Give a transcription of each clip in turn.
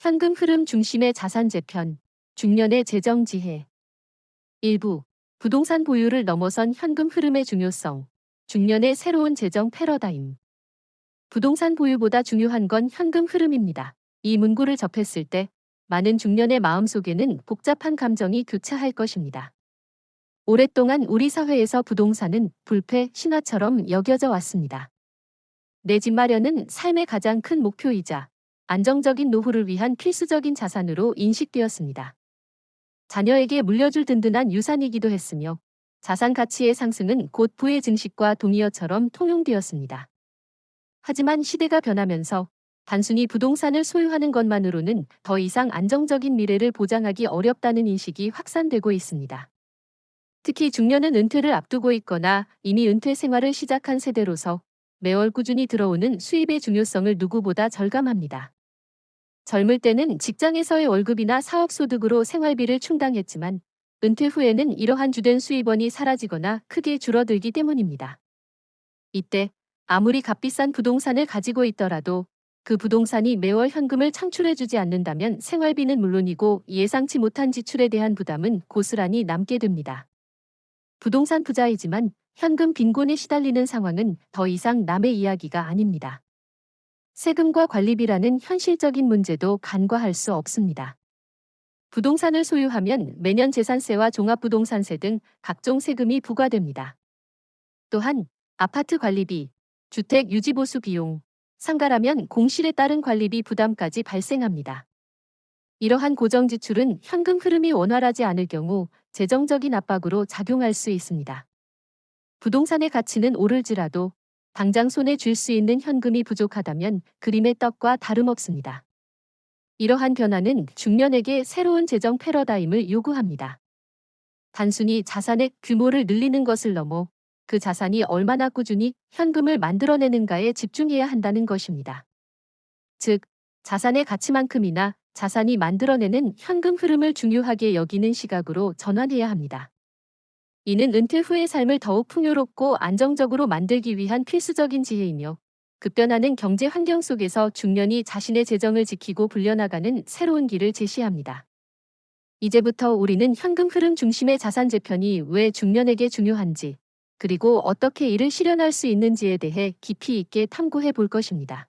현금 흐름 중심의 자산 재편, 중년의 재정 지혜. 일부, 부동산 보유를 넘어선 현금 흐름의 중요성, 중년의 새로운 재정 패러다임. 부동산 보유보다 중요한 건 현금 흐름입니다. 이 문구를 접했을 때 많은 중년의 마음속에는 복잡한 감정이 교차할 것입니다. 오랫동안 우리 사회에서 부동산은 불패 신화처럼 여겨져 왔습니다. 내 집 마련은 삶의 가장 큰 목표이자 안정적인 노후를 위한 필수적인 자산으로 인식되었습니다. 자녀에게 물려줄 든든한 유산이기도 했으며 자산 가치의 상승은 곧 부의 증식과 동의어처럼 통용되었습니다. 하지만 시대가 변하면서 단순히 부동산을 소유하는 것만으로는 더 이상 안정적인 미래를 보장하기 어렵다는 인식이 확산되고 있습니다. 특히 중년은 은퇴를 앞두고 있거나 이미 은퇴 생활을 시작한 세대로서 매월 꾸준히 들어오는 수입의 중요성을 누구보다 절감합니다. 젊을 때는 직장에서의 월급이나 사업소득으로 생활비를 충당했지만 은퇴 후에는 이러한 주된 수입원이 사라지거나 크게 줄어들기 때문입니다. 이때 아무리 값비싼 부동산을 가지고 있더라도 그 부동산이 매월 현금을 창출해주지 않는다면 생활비는 물론이고 예상치 못한 지출에 대한 부담은 고스란히 남게 됩니다. 부동산 부자이지만 현금 빈곤에 시달리는 상황은 더 이상 남의 이야기가 아닙니다. 세금과 관리비라는 현실적인 문제도 간과할 수 없습니다. 부동산을 소유하면 매년 재산세와 종합부동산세 등 각종 세금이 부과됩니다. 또한 아파트 관리비, 주택 유지보수 비용, 상가라면 공실에 따른 관리비 부담까지 발생합니다. 이러한 고정지출은 현금 흐름이 원활하지 않을 경우 재정적인 압박으로 작용할 수 있습니다. 부동산의 가치는 오를지라도 당장 손에 쥘 수 있는 현금이 부족하다면 그림의 떡과 다름없습니다. 이러한 변화는 중년에게 새로운 재정 패러다임을 요구합니다. 단순히 자산의 규모를 늘리는 것을 넘어 그 자산이 얼마나 꾸준히 현금을 만들어내는가에 집중해야 한다는 것입니다. 즉, 자산의 가치만큼이나 자산이 만들어내는 현금 흐름을 중요하게 여기는 시각으로 전환해야 합니다. 이는 은퇴 후의 삶을 더욱 풍요롭고 안정적으로 만들기 위한 필수적인 지혜이며 급변하는 경제 환경 속에서 중년이 자신의 재정을 지키고 불려나가는 새로운 길을 제시합니다. 이제부터 우리는 현금 흐름 중심의 자산 재편이 왜 중년에게 중요한지, 그리고 어떻게 이를 실현할 수 있는지에 대해 깊이 있게 탐구해 볼 것입니다.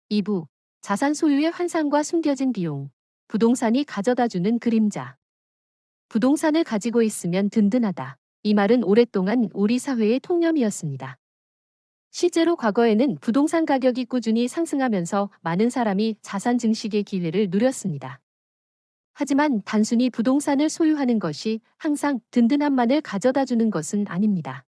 2부, 자산 소유의 환상과 숨겨진 비용, 부동산이 가져다주는 그림자. 부동산을 가지고 있으면 든든하다. 이 말은 오랫동안 우리 사회의 통념이었습니다. 실제로 과거에는 부동산 가격이 꾸준히 상승하면서 많은 사람이 자산 증식의 기회를 누렸습니다. 하지만 단순히 부동산을 소유하는 것이 항상 든든함만을 가져다 주는 것은 아닙니다.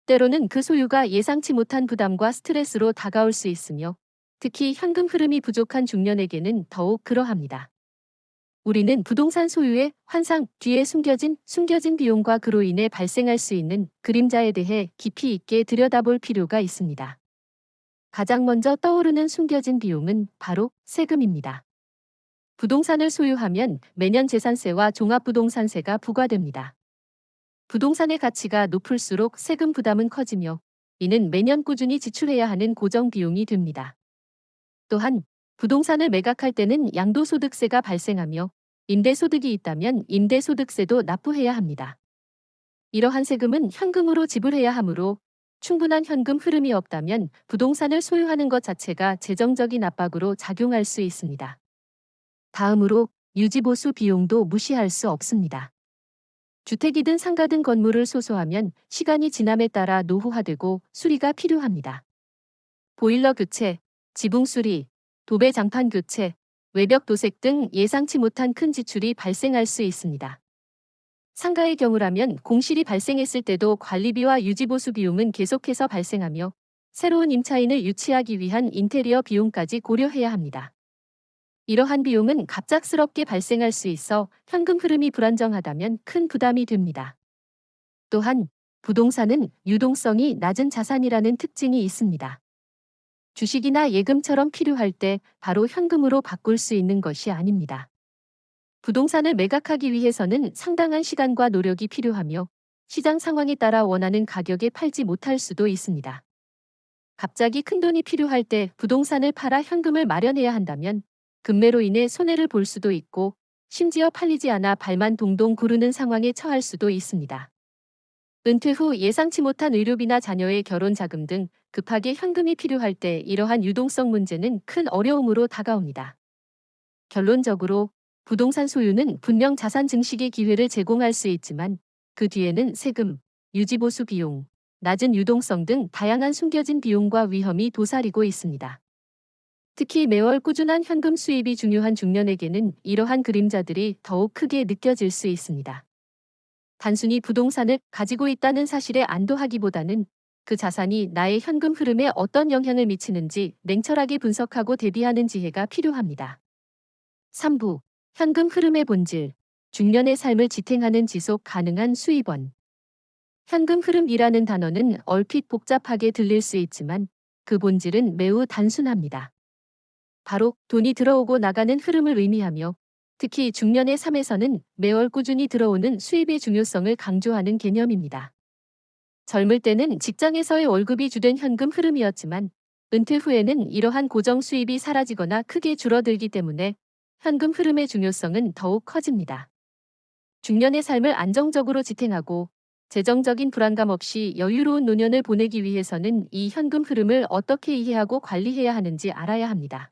때로는 그 소유가 예상치 못한 부담과 스트레스로 다가올 수 있으며 특히 현금 흐름이 부족한 중년에게는 더욱 그러합니다. 우리는 부동산 소유의 환상 뒤에 숨겨진 비용과 그로 인해 발생할 수 있는 그림자에 대해 깊이 있게 들여다볼 필요가 있습니다. 가장 먼저 떠오르는 숨겨진 비용은 바로 세금입니다. 부동산을 소유하면 매년 재산세와 종합부동산세가 부과됩니다. 부동산의 가치가 높을수록 세금 부담은 커지며 이는 매년 꾸준히 지출해야 하는 고정 비용이 됩니다. 또한 부동산을 매각할 때는 양도소득세가 발생하며 임대소득이 있다면 임대소득세도 납부해야 합니다. 이러한 세금은 현금으로 지불해야 하므로 충분한 현금 흐름이 없다면 부동산을 소유하는 것 자체가 재정적인 압박으로 작용할 수 있습니다. 다음으로 유지보수 비용도 무시할 수 없습니다. 주택이든 상가든 건물을 소소하면 시간이 지남에 따라 노후화되고 수리가 필요합니다. 보일러 교체, 지붕 수리, 도배 장판 교체, 외벽 도색 등 예상치 못한 큰 지출이 발생할 수 있습니다. 상가의 경우라면 공실이 발생했을 때도 관리비와 유지보수 비용은 계속해서 발생하며 새로운 임차인을 유치하기 위한 인테리어 비용까지 고려해야 합니다. 이러한 비용은 갑작스럽게 발생할 수 있어 현금 흐름이 불안정하다면 큰 부담이 됩니다. 또한 부동산은 유동성이 낮은 자산이라는 특징이 있습니다. 주식이나 예금처럼 필요할 때 바로 현금으로 바꿀 수 있는 것이 아닙니다. 부동산을 매각하기 위해서는 상당한 시간과 노력이 필요하며 시장 상황에 따라 원하는 가격에 팔지 못할 수도 있습니다. 갑자기 큰돈이 필요할 때 부동산을 팔아 현금을 마련해야 한다면 급매로 인해 손해를 볼 수도 있고 심지어 팔리지 않아 발만 동동 구르는 상황에 처할 수도 있습니다. 은퇴 후 예상치 못한 의료비나 자녀의 결혼 자금 등 급하게 현금이 필요할 때 이러한 유동성 문제는 큰 어려움으로 다가옵니다. 결론적으로 부동산 소유는 분명 자산 증식의 기회를 제공할 수 있지만 그 뒤에는 세금, 유지보수 비용, 낮은 유동성 등 다양한 숨겨진 비용과 위험이 도사리고 있습니다. 특히 매월 꾸준한 현금 수입이 중요한 중년에게는 이러한 그림자들이 더욱 크게 느껴질 수 있습니다. 단순히 부동산을 가지고 있다는 사실에 안도하기보다는 그 자산이 나의 현금 흐름에 어떤 영향을 미치는지 냉철하게 분석하고 대비하는 지혜가 필요합니다. 3부. 현금 흐름의 본질. 중년의 삶을 지탱하는 지속 가능한 수입원. 현금 흐름이라는 단어는 얼핏 복잡하게 들릴 수 있지만 그 본질은 매우 단순합니다. 바로 돈이 들어오고 나가는 흐름을 의미하며 특히 중년의 삶에서는 매월 꾸준히 들어오는 수입의 중요성을 강조하는 개념입니다. 젊을 때는 직장에서의 월급이 주된 현금 흐름이었지만 은퇴 후에는 이러한 고정 수입이 사라지거나 크게 줄어들기 때문에 현금 흐름의 중요성은 더욱 커집니다. 중년의 삶을 안정적으로 지탱하고 재정적인 불안감 없이 여유로운 노년을 보내기 위해서는 이 현금 흐름을 어떻게 이해하고 관리해야 하는지 알아야 합니다.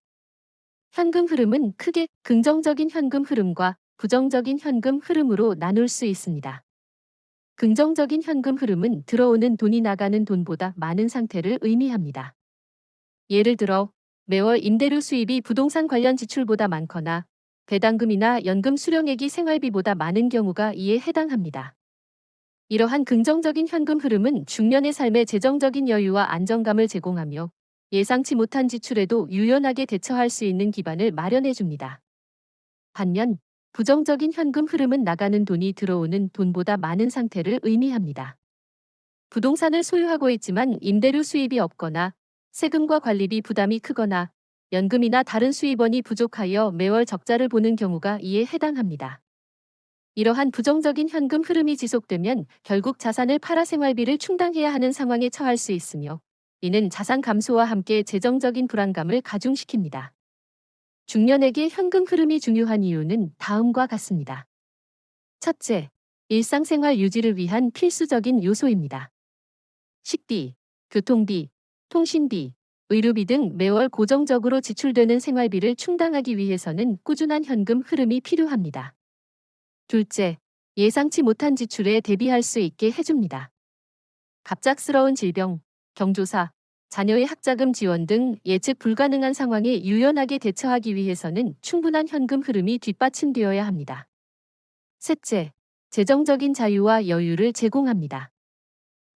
현금 흐름은 크게 긍정적인 현금 흐름과 부정적인 현금 흐름으로 나눌 수 있습니다. 긍정적인 현금 흐름은 들어오는 돈이 나가는 돈보다 많은 상태를 의미합니다. 예를 들어 매월 임대료 수입이 부동산 관련 지출보다 많거나 배당금이나 연금 수령액이 생활비보다 많은 경우가 이에 해당합니다. 이러한 긍정적인 현금 흐름은 중년의 삶에 재정적인 여유와 안정감을 제공하며 예상치 못한 지출에도 유연하게 대처할 수 있는 기반을 마련해 줍니다. 반면 부정적인 현금 흐름은 나가는 돈이 들어오는 돈보다 많은 상태를 의미합니다. 부동산을 소유하고 있지만 임대료 수입이 없거나 세금과 관리비 부담이 크거나 연금이나 다른 수입원이 부족하여 매월 적자를 보는 경우가 이에 해당합니다. 이러한 부정적인 현금 흐름이 지속되면 결국 자산을 팔아 생활비를 충당해야 하는 상황에 처할 수 있으며 이는 자산 감소와 함께 재정적인 불안감을 가중시킵니다. 중년에게 현금 흐름이 중요한 이유는 다음과 같습니다. 첫째, 일상생활 유지를 위한 필수적인 요소입니다. 식비, 교통비, 통신비, 의료비 등 매월 고정적으로 지출되는 생활비를 충당하기 위해서는 꾸준한 현금 흐름이 필요합니다. 둘째, 예상치 못한 지출에 대비할 수 있게 해줍니다. 갑작스러운 질병, 경조사, 자녀의 학자금 지원 등 예측 불가능한 상황에 유연하게 대처하기 위해서는 충분한 현금 흐름이 뒷받침되어야 합니다. 셋째, 재정적인 자유와 여유를 제공합니다.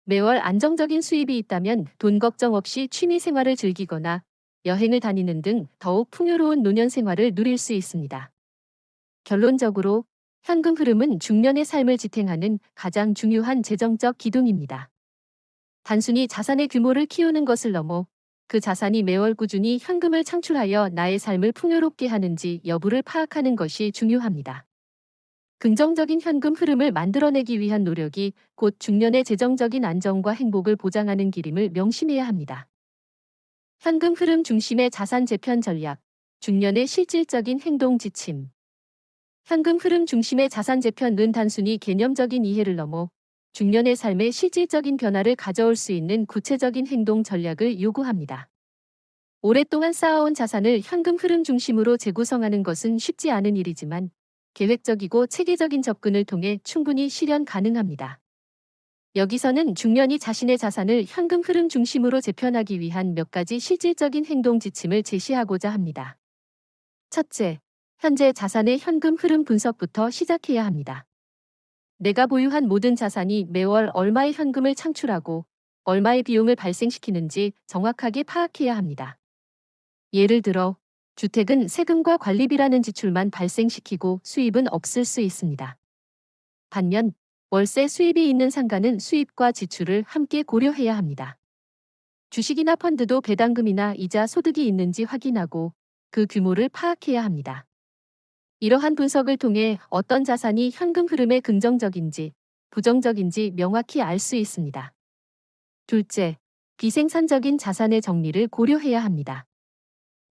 매월 안정적인 수입이 있다면 돈 걱정 없이 취미 생활을 즐기거나 여행을 다니는 등 더욱 풍요로운 노년 생활을 누릴 수 있습니다. 결론적으로 현금 흐름은 중년의 삶을 지탱하는 가장 중요한 재정적 기둥입니다. 단순히 자산의 규모를 키우는 것을 넘어 그 자산이 매월 꾸준히 현금을 창출하여 나의 삶을 풍요롭게 하는지 여부를 파악하는 것이 중요합니다. 긍정적인 현금 흐름을 만들어내기 위한 노력이 곧 중년의 재정적인 안정과 행복을 보장하는 길임을 명심해야 합니다. 현금 흐름 중심의 자산 재편 전략, 중년의 실질적인 행동 지침. 현금 흐름 중심의 자산 재편은 단순히 개념적인 이해를 넘어 중년의 삶에 실질적인 변화를 가져올 수 있는 구체적인 행동 전략을 요구합니다. 오랫동안 쌓아온 자산을 현금 흐름 중심으로 재구성하는 것은 쉽지 않은 일이지만 계획적이고 체계적인 접근을 통해 충분히 실현 가능합니다. 여기서는 중년이 자신의 자산을 현금 흐름 중심으로 재편하기 위한 몇 가지 실질적인 행동 지침을 제시하고자 합니다. 첫째, 현재 자산의 현금 흐름 분석부터 시작해야 합니다. 내가 보유한 모든 자산이 매월 얼마의 현금을 창출하고 얼마의 비용을 발생시키는지 정확하게 파악해야 합니다. 예를 들어, 주택은 세금과 관리비라는 지출만 발생시키고 수입은 없을 수 있습니다. 반면, 월세 수입이 있는 상가는 수입과 지출을 함께 고려해야 합니다. 주식이나 펀드도 배당금이나 이자 소득이 있는지 확인하고 그 규모를 파악해야 합니다. 이러한 분석을 통해 어떤 자산이 현금 흐름에 긍정적인지, 부정적인지 명확히 알 수 있습니다. 둘째, 비생산적인 자산의 정리를 고려해야 합니다.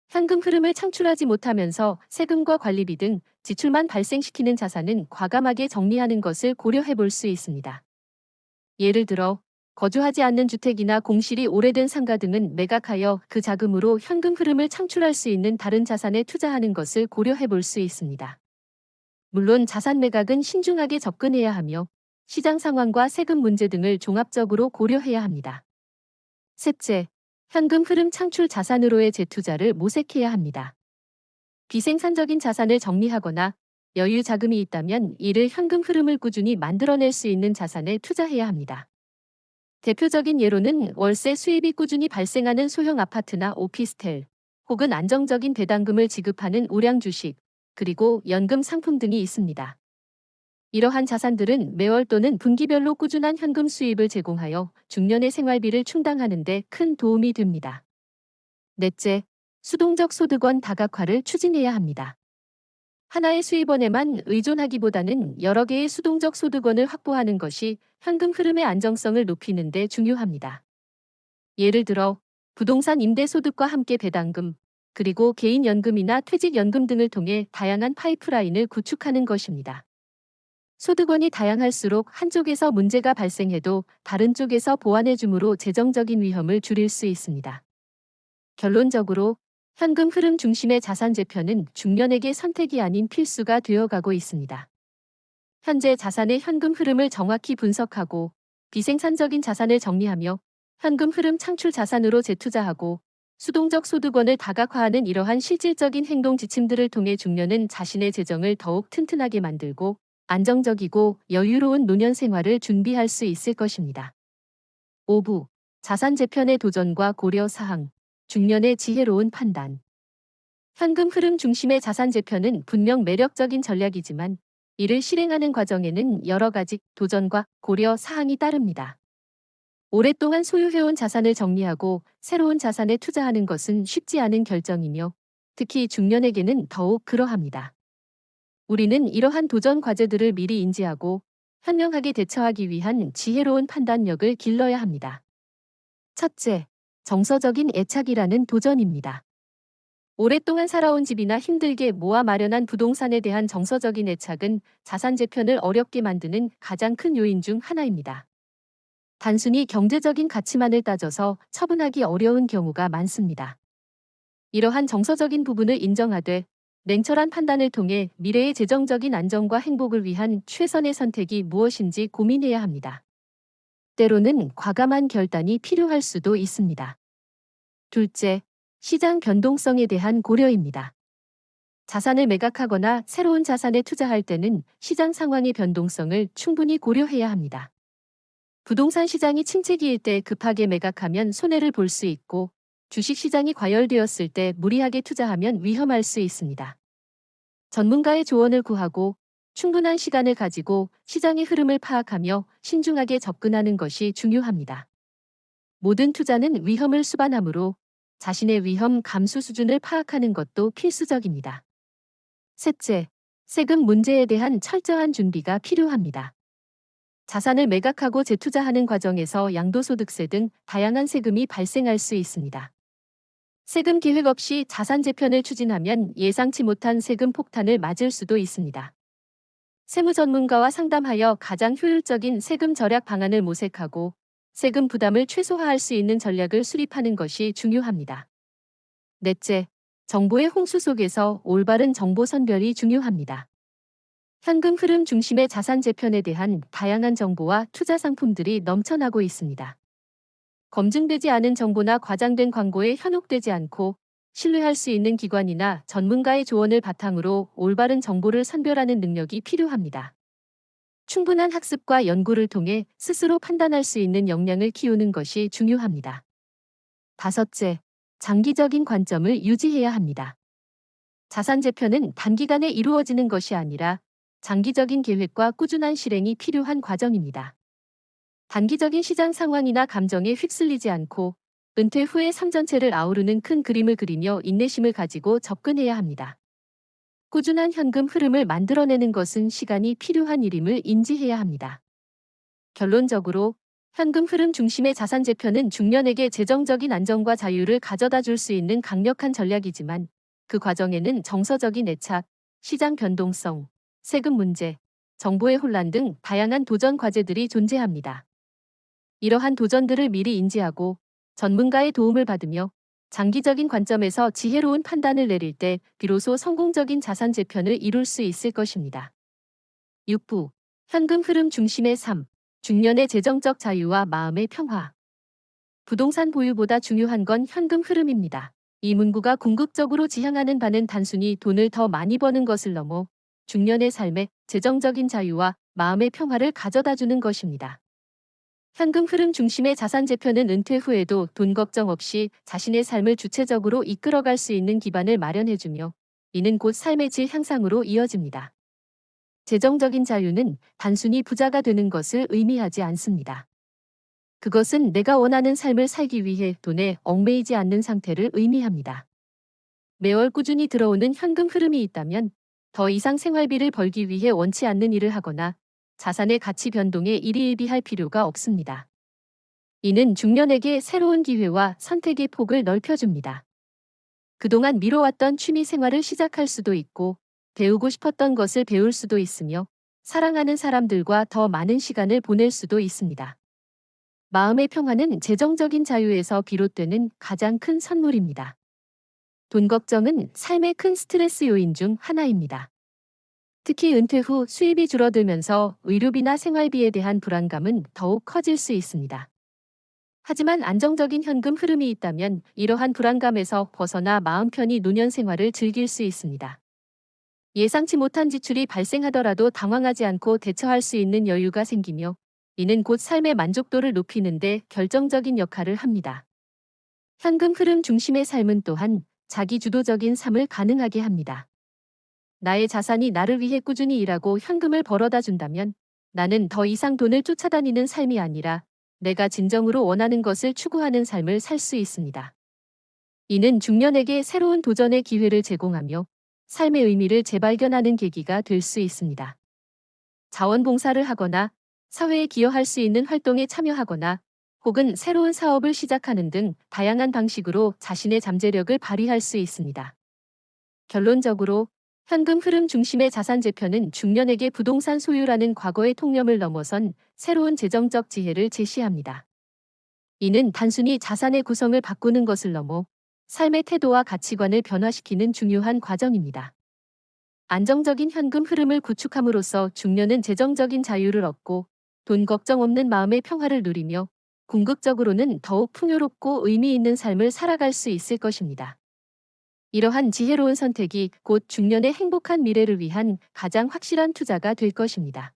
현금 흐름을 창출하지 못하면서 세금과 관리비 등 지출만 발생시키는 자산은 과감하게 정리하는 것을 고려해 볼 수 있습니다. 예를 들어 거주하지 않는 주택이나 공실이 오래된 상가 등은 매각하여 그 자금으로 현금 흐름을 창출할 수 있는 다른 자산에 투자하는 것을 고려해 볼 수 있습니다. 물론 자산 매각은 신중하게 접근해야 하며 시장 상황과 세금 문제 등을 종합적으로 고려해야 합니다. 셋째, 현금 흐름 창출 자산으로의 재투자를 모색해야 합니다. 비생산적인 자산을 정리하거나 여유 자금이 있다면 이를 현금 흐름을 꾸준히 만들어낼 수 있는 자산에 투자해야 합니다. 대표적인 예로는 월세 수입이 꾸준히 발생하는 소형 아파트나 오피스텔, 혹은 안정적인 배당금을 지급하는 우량 주식, 그리고 연금 상품 등이 있습니다. 이러한 자산들은 매월 또는 분기별로 꾸준한 현금 수입을 제공하여 중년의 생활비를 충당하는 데 큰 도움이 됩니다. 넷째, 수동적 소득원 다각화를 추진해야 합니다. 하나의 수입원에만 의존하기보다는 여러 개의 수동적 소득원을 확보하는 것이 현금 흐름의 안정성을 높이는 데 중요합니다. 예를 들어 부동산 임대소득과 함께 배당금, 그리고 개인연금이나 퇴직연금 등을 통해 다양한 파이프라인을 구축하는 것입니다. 소득원이 다양할수록 한쪽에서 문제가 발생해도 다른 쪽에서 보완해줌으로 재정적인 위험을 줄일 수 있습니다. 결론적으로 현금 흐름 중심의 자산 재편은 중년에게 선택이 아닌 필수가 되어가고 있습니다. 현재 자산의 현금 흐름을 정확히 분석하고 비생산적인 자산을 정리하며 현금 흐름 창출 자산으로 재투자하고 수동적 소득원을 다각화하는 이러한 실질적인 행동 지침들을 통해 중년은 자신의 재정을 더욱 튼튼하게 만들고 안정적이고 여유로운 노년 생활을 준비할 수 있을 것입니다. 5부. 자산 재편의 도전과 고려 사항. 중년의 지혜로운 판단. 현금 흐름 중심의 자산 재편은 분명 매력적인 전략이지만 이를 실행하는 과정에는 여러 가지 도전과 고려 사항이 따릅니다. 오랫동안 소유해온 자산을 정리하고 새로운 자산에 투자하는 것은 쉽지 않은 결정이며 특히 중년에게는 더욱 그러합니다. 우리는 이러한 도전 과제들을 미리 인지하고 현명하게 대처하기 위한 지혜로운 판단력을 길러야 합니다. 첫째, 정서적인 애착이라는 도전입니다. 오랫동안 살아온 집이나 힘들게 모아 마련한 부동산에 대한 정서적인 애착은 자산 재편을 어렵게 만드는 가장 큰 요인 중 하나입니다. 단순히 경제적인 가치만을 따져서 처분하기 어려운 경우가 많습니다. 이러한 정서적인 부분을 인정하되 냉철한 판단을 통해 미래의 재정적인 안정과 행복을 위한 최선의 선택이 무엇인지 고민해야 합니다. 때로는 과감한 결단이 필요할 수도 있습니다. 둘째, 시장 변동성에 대한 고려입니다. 자산을 매각하거나 새로운 자산에 투자할 때는 시장 상황의 변동성을 충분히 고려해야 합니다. 부동산 시장이 침체기일 때 급하게 매각하면 손해를 볼 수 있고 주식시장이 과열되었을 때 무리하게 투자하면 위험할 수 있습니다. 전문가의 조언을 구하고 충분한 시간을 가지고 시장의 흐름을 파악하며 신중하게 접근하는 것이 중요합니다. 모든 투자는 위험을 수반하므로 자신의 위험 감수 수준을 파악하는 것도 필수적입니다. 셋째, 세금 문제에 대한 철저한 준비가 필요합니다. 자산을 매각하고 재투자하는 과정에서 양도소득세 등 다양한 세금이 발생할 수 있습니다. 세금 계획 없이 자산 재편을 추진하면 예상치 못한 세금 폭탄을 맞을 수도 있습니다. 세무 전문가와 상담하여 가장 효율적인 세금 절약 방안을 모색하고 세금 부담을 최소화할 수 있는 전략을 수립하는 것이 중요합니다. 넷째, 정보의 홍수 속에서 올바른 정보 선별이 중요합니다. 현금 흐름 중심의 자산 재편에 대한 다양한 정보와 투자 상품들이 넘쳐나고 있습니다. 검증되지 않은 정보나 과장된 광고에 현혹되지 않고 신뢰할 수 있는 기관이나 전문가의 조언을 바탕으로 올바른 정보를 선별하는 능력이 필요합니다. 충분한 학습과 연구를 통해 스스로 판단할 수 있는 역량을 키우는 것이 중요합니다. 다섯째, 장기적인 관점을 유지해야 합니다. 자산 재편은 단기간에 이루어지는 것이 아니라 장기적인 계획과 꾸준한 실행이 필요한 과정입니다. 단기적인 시장 상황이나 감정에 휩쓸리지 않고 은퇴 후의 삶 전체를 아우르는 큰 그림을 그리며 인내심을 가지고 접근해야 합니다. 꾸준한 현금 흐름을 만들어내는 것은 시간이 필요한 일임을 인지해야 합니다. 결론적으로 현금 흐름 중심의 자산 재편은 중년에게 재정적인 안정과 자유를 가져다 줄 수 있는 강력한 전략이지만 그 과정에는 정서적인 애착, 시장 변동성, 세금 문제, 정보의 혼란 등 다양한 도전 과제들이 존재합니다. 이러한 도전들을 미리 인지하고 전문가의 도움을 받으며 장기적인 관점에서 지혜로운 판단을 내릴 때 비로소 성공적인 자산 재편을 이룰 수 있을 것입니다. 6부. 현금 흐름 중심의 삶. 중년의 재정적 자유와 마음의 평화. 부동산 보유보다 중요한 건 현금 흐름입니다. 이 문구가 궁극적으로 지향하는 바는 단순히 돈을 더 많이 버는 것을 넘어 중년의 삶에 재정적인 자유와 마음의 평화를 가져다 주는 것입니다. 현금 흐름 중심의 자산 재편은 은퇴 후에도 돈 걱정 없이 자신의 삶을 주체적으로 이끌어갈 수 있는 기반을 마련해주며 이는 곧 삶의 질 향상으로 이어집니다. 재정적인 자유는 단순히 부자가 되는 것을 의미하지 않습니다. 그것은 내가 원하는 삶을 살기 위해 돈에 얽매이지 않는 상태를 의미합니다. 매월 꾸준히 들어오는 현금 흐름이 있다면 더 이상 생활비를 벌기 위해 원치 않는 일을 하거나 자산의 가치 변동에 일희일비할 필요가 없습니다. 이는 중년에게 새로운 기회와 선택의 폭을 넓혀줍니다. 그동안 미뤄왔던 취미 생활을 시작할 수도 있고 배우고 싶었던 것을 배울 수도 있으며 사랑하는 사람들과 더 많은 시간을 보낼 수도 있습니다. 마음의 평화는 재정적인 자유에서 비롯되는 가장 큰 선물입니다. 돈 걱정은 삶의 큰 스트레스 요인 중 하나입니다. 특히 은퇴 후 수입이 줄어들면서 의료비나 생활비에 대한 불안감은 더욱 커질 수 있습니다. 하지만 안정적인 현금 흐름이 있다면 이러한 불안감에서 벗어나 마음 편히 노년 생활을 즐길 수 있습니다. 예상치 못한 지출이 발생하더라도 당황하지 않고 대처할 수 있는 여유가 생기며 이는 곧 삶의 만족도를 높이는 데 결정적인 역할을 합니다. 현금 흐름 중심의 삶은 또한 자기주도적인 삶을 가능하게 합니다. 나의 자산이 나를 위해 꾸준히 일하고 현금을 벌어다 준다면 나는 더 이상 돈을 쫓아다니는 삶이 아니라 내가 진정으로 원하는 것을 추구하는 삶을 살 수 있습니다. 이는 중년에게 새로운 도전의 기회를 제공하며 삶의 의미를 재발견하는 계기가 될 수 있습니다. 자원봉사를 하거나 사회에 기여할 수 있는 활동에 참여하거나 혹은 새로운 사업을 시작하는 등 다양한 방식으로 자신의 잠재력을 발휘할 수 있습니다. 결론적으로 현금 흐름 중심의 자산 재편은 중년에게 부동산 소유라는 과거의 통념을 넘어선 새로운 재정적 지혜를 제시합니다. 이는 단순히 자산의 구성을 바꾸는 것을 넘어 삶의 태도와 가치관을 변화시키는 중요한 과정입니다. 안정적인 현금 흐름을 구축함으로써 중년은 재정적인 자유를 얻고 돈 걱정 없는 마음의 평화를 누리며 궁극적으로는 더욱 풍요롭고 의미 있는 삶을 살아갈 수 있을 것입니다. 이러한 지혜로운 선택이 곧 중년의 행복한 미래를 위한 가장 확실한 투자가 될 것입니다.